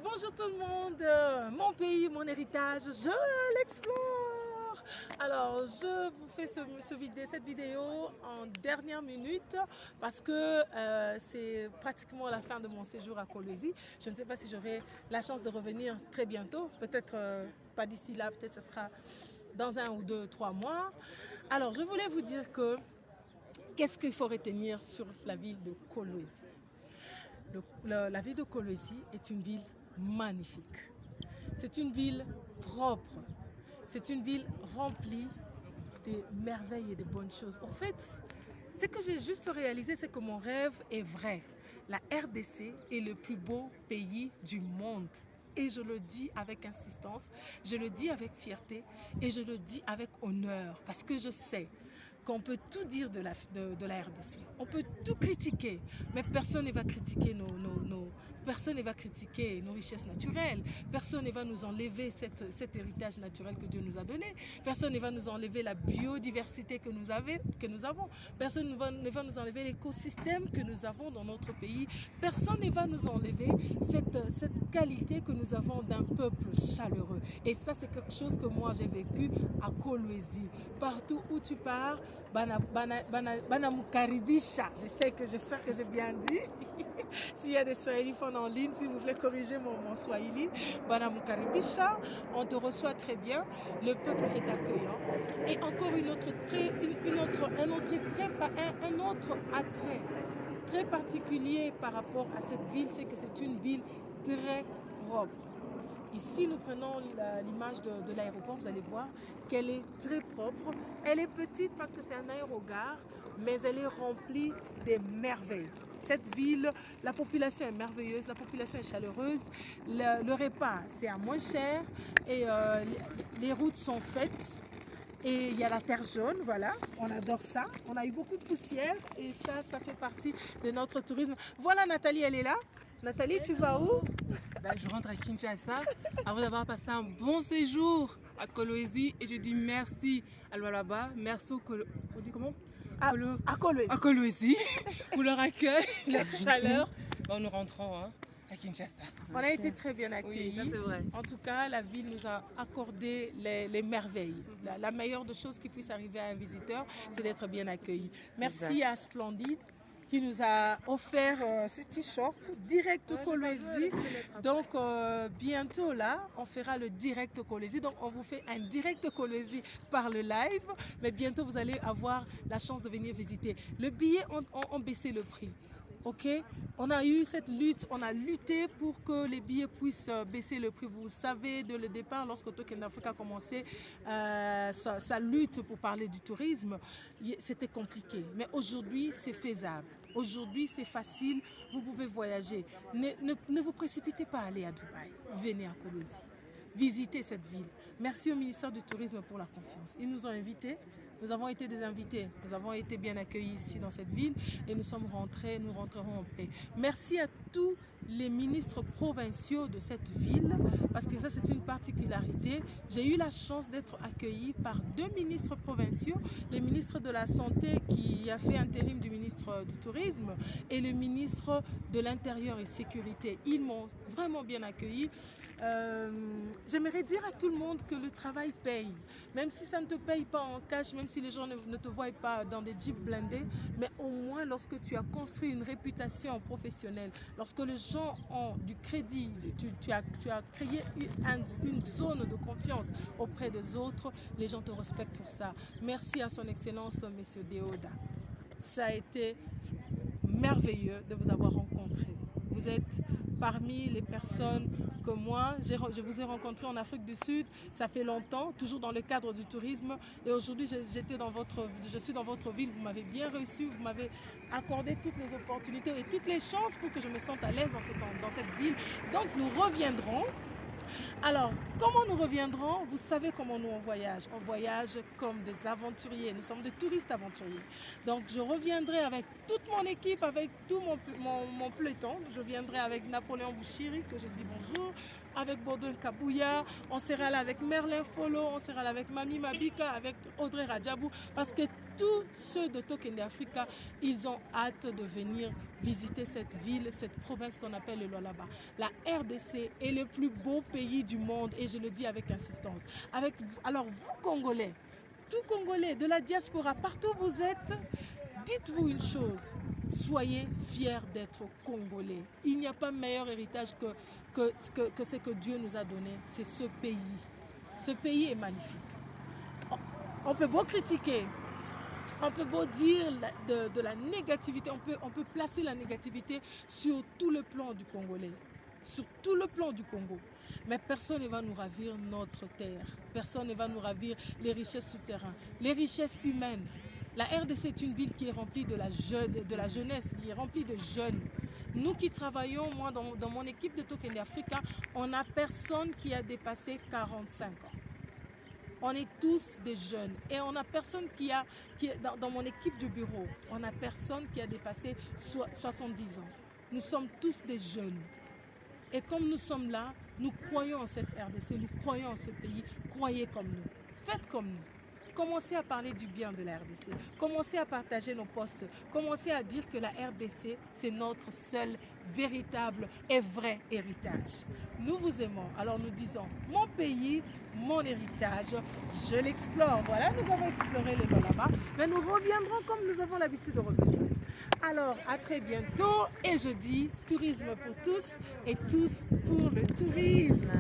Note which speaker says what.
Speaker 1: Bonjour tout le monde, mon pays, mon héritage, je l'explore. Alors, je vous fais cette vidéo en dernière minute parce que c'est pratiquement la fin de mon séjour à Kolwezi. Je ne sais pas si j'aurai la chance de revenir très bientôt, peut-être pas d'ici là, peut-être ce sera dans 1 ou 2, 3 mois. Alors, je voulais vous dire que qu'est-ce qu'il faut retenir sur la ville de Kolwezi? La ville de Kolwezi est une ville magnifique. C'est une ville propre. C'est une ville remplie de merveilles et de bonnes choses. En fait, ce que j'ai juste réalisé, c'est que mon rêve est vrai. La RDC est le plus beau pays du monde. Et je le dis avec insistance, je le dis avec fierté et je le dis avec honneur parce que je sais qu'on peut tout dire de la RDC. On peut tout critiquer, mais personne ne va critiquer personne ne va critiquer nos richesses naturelles. Personne ne va nous enlever cet héritage naturel que Dieu nous a donné. Personne ne va nous enlever la biodiversité que nous avons. Personne ne va nous enlever l'écosystème que nous avons dans notre pays. Personne ne va nous enlever cette qualité que nous avons d'un peuple chaleureux. Et ça, c'est quelque chose que moi, j'ai vécu à Kolwezi. Partout où tu pars, Banamukaribisha. J'espère que j'ai bien dit. S'il y a des Swahiliphones en ligne, s'il vous plaît, corrigez mon Swahili. Banamukaribisha, on te reçoit très bien. Le peuple est accueillant. Et encore un autre attrait très particulier par rapport à cette ville, c'est que c'est une ville très propre. Ici, nous prenons l'image de l'aéroport, vous allez voir qu'elle est très propre. Elle est petite parce que c'est un aérogare, mais elle est remplie de merveilles. Cette ville, la population est merveilleuse, la population est chaleureuse, le repas c'est à moins cher et les routes sont faites. Et il y a la terre jaune, voilà, on adore ça. On a eu beaucoup de poussière et ça fait partie de notre tourisme. Voilà, Nathalie, elle est là. Nathalie, tu vas où?
Speaker 2: Je rentre à Kinshasa après avoir passé un bon séjour à Kolwezi et je dis merci à Lualaba, merci
Speaker 1: à
Speaker 2: Kolwezi pour leur accueil, leur chaleur. Nous rentrons à Kinshasa.
Speaker 1: On a été très bien accueillis.
Speaker 2: Oui, ça c'est vrai.
Speaker 1: En tout cas, la ville nous a accordé les merveilles. La meilleure des choses qui puisse arriver à un visiteur, c'est d'être bien accueilli. Merci à Splendide qui nous a offert ce t-shirt direct Kolwezi. Donc bientôt là, on fera le direct Kolwezi. Donc on vous fait un direct Kolwezi par le live, mais bientôt vous allez avoir la chance de venir visiter. Le billet ont baissé le prix. Ok, on a eu cette lutte, on a lutté pour que les billets puissent baisser le prix. Vous savez, dès le départ, lorsque Token Africa a commencé sa lutte pour parler du tourisme, c'était compliqué. Mais aujourd'hui, c'est faisable. Aujourd'hui, c'est facile, vous pouvez voyager. Ne vous précipitez pas à aller à Dubaï. Venez à Kolwezi. Visitez cette ville. Merci au ministère du Tourisme pour la confiance. Ils nous ont invités. Nous avons été des invités, nous avons été bien accueillis ici dans cette ville et nous sommes rentrés, nous rentrerons en paix. Merci à tous les ministres provinciaux de cette ville, parce que ça c'est une particularité. J'ai eu la chance d'être accueilli par 2 ministres provinciaux, le ministre de la Santé qui a fait intérim du ministre du Tourisme et le ministre de l'Intérieur et Sécurité. Ils m'ont vraiment bien accueilli. J'aimerais dire à tout le monde que le travail paye, même si ça ne te paye pas en cash, même si les gens ne te voient pas dans des jeeps blindés, mais au moins lorsque tu as construit une réputation professionnelle, lorsque les gens ont du crédit, tu as créé une zone de confiance auprès des autres, les gens te respectent pour ça. Merci à son excellence, Monsieur Deoda. Ça a été merveilleux de vous avoir rencontré. Vous êtes parmi les personnes que moi, je vous ai rencontré en Afrique du Sud, ça fait longtemps, toujours dans le cadre du tourisme. Et aujourd'hui, je suis dans votre ville, vous m'avez bien reçu, vous m'avez accordé toutes les opportunités et toutes les chances pour que je me sente à l'aise dans cette ville. Donc nous reviendrons. Alors, comment nous reviendrons? Vous savez comment nous on voyage. On voyage comme des aventuriers. Nous sommes des touristes aventuriers. Donc, je reviendrai avec toute mon équipe, avec tout mon peloton. Je viendrai avec Napoléon Bouchiri, que je dis bonjour, avec Baudouin Kabouya. On sera là avec Merlin Folo, on sera là avec Mami Mabika, avec Audrey Radjabou. Parce que tous ceux de Tokende Africa, ils ont hâte de venir visiter cette ville, cette province qu'on appelle le Lualaba. La RDC est le plus beau pays du monde et je le dis avec insistance. Alors vous Congolais, tout Congolais de la diaspora, partout où vous êtes, dites-vous une chose, soyez fiers d'être Congolais. Il n'y a pas meilleur héritage que ce que Dieu nous a donné, c'est ce pays. Ce pays est magnifique. On peut beau critiquer, on peut beau dire de la négativité, on peut placer la négativité sur tout le plan du Congolais, sur tout le plan du Congo. Mais personne ne va nous ravir notre terre, personne ne va nous ravir les richesses souterraines, les richesses humaines. La RDC est une ville qui est remplie de la jeunesse, qui est remplie de jeunes. Nous qui travaillons, moi dans mon équipe de Tokende Africa, on n'a personne qui a dépassé 45 ans. On est tous des jeunes et on n'a personne dans mon équipe du bureau, on n'a personne qui a dépassé 70 ans. Nous sommes tous des jeunes. Et comme nous sommes là, nous croyons en cette RDC, nous croyons en ce pays, croyez comme nous, faites comme nous. Commencez à parler du bien de la RDC, commencez à partager nos posts, commencez à dire que la RDC, c'est notre seul véritable et vrai héritage. Nous vous aimons, alors nous disons, mon pays, mon héritage, je l'explore. Voilà, nous avons exploré le Lualaba, mais nous reviendrons comme nous avons l'habitude de revenir. Alors, à très bientôt et je dis tourisme pour tous et tous pour le tourisme.